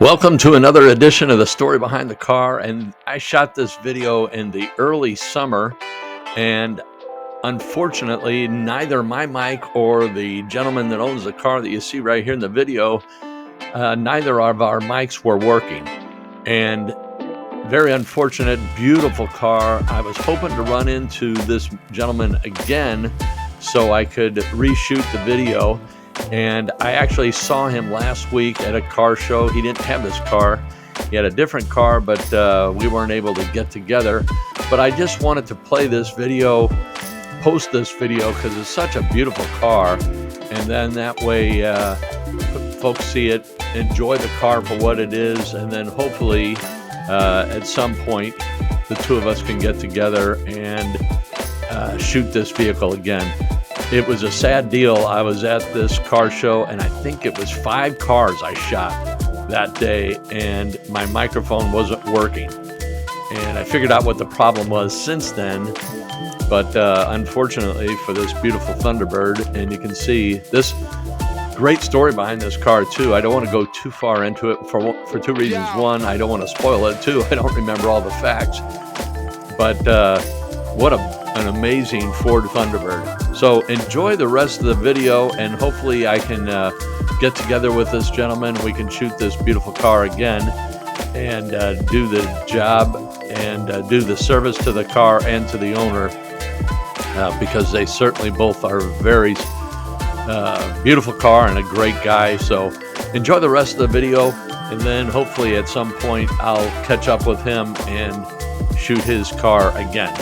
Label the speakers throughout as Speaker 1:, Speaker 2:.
Speaker 1: Welcome to another edition of The Story Behind the Car. And I shot this video in the early summer, and unfortunately, neither my mic or the gentleman that owns the car that you see right here in the video, neither of our mics were working. And very unfortunate, beautiful car. I was hoping to run into this gentleman again so I could reshoot the video. And I actually saw him last week at a car show. He didn't have this car. He had a different car, but we weren't able to get together. But I just wanted to play this video, post this video, because it's such a beautiful car. And then that way folks see it, enjoy the car for what it is, and then hopefully at some point the two of us can get together and shoot this vehicle again. It was a sad deal. I was at this car show, and I think it was 5 cars I shot that day, and my microphone wasn't working. And I figured out what the problem was since then, but unfortunately for this beautiful Thunderbird, and you can see this great story behind this car too. I don't want to go too far into it for 2 reasons. One, I don't want to spoil it. 2, I don't remember all the facts. But what an amazing Ford Thunderbird. So enjoy the rest of the video, and hopefully I can get together with this gentleman. We can shoot this beautiful car again and do the job and do the service to the car and to the owner, because they certainly both are very beautiful car and a great guy. So enjoy the rest of the video, and then hopefully at some point I'll catch up with him and shoot his car again.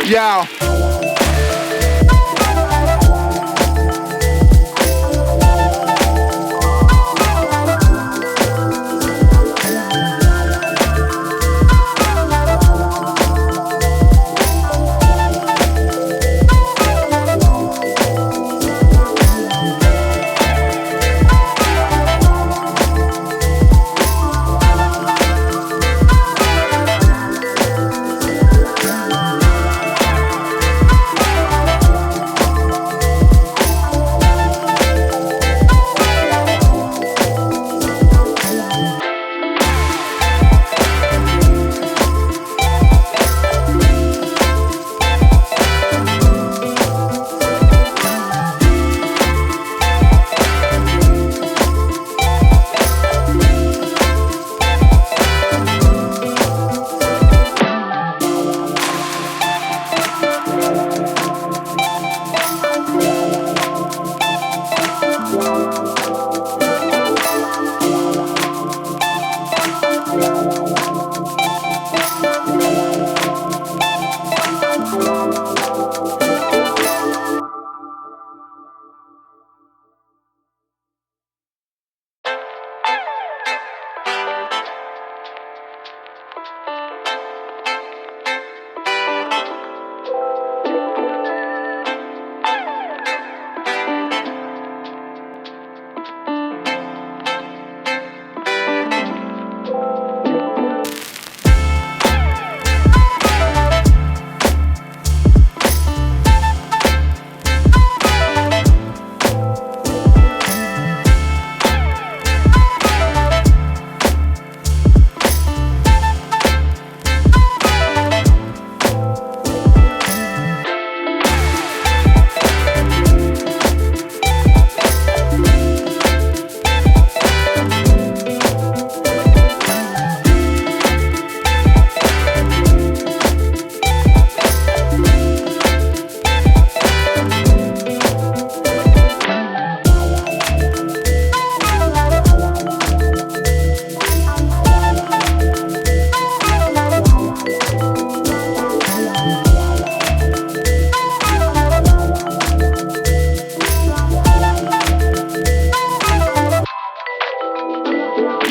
Speaker 2: Yeah.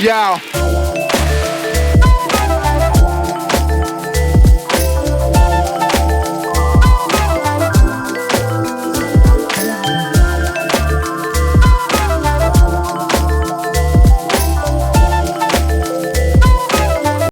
Speaker 2: Yo.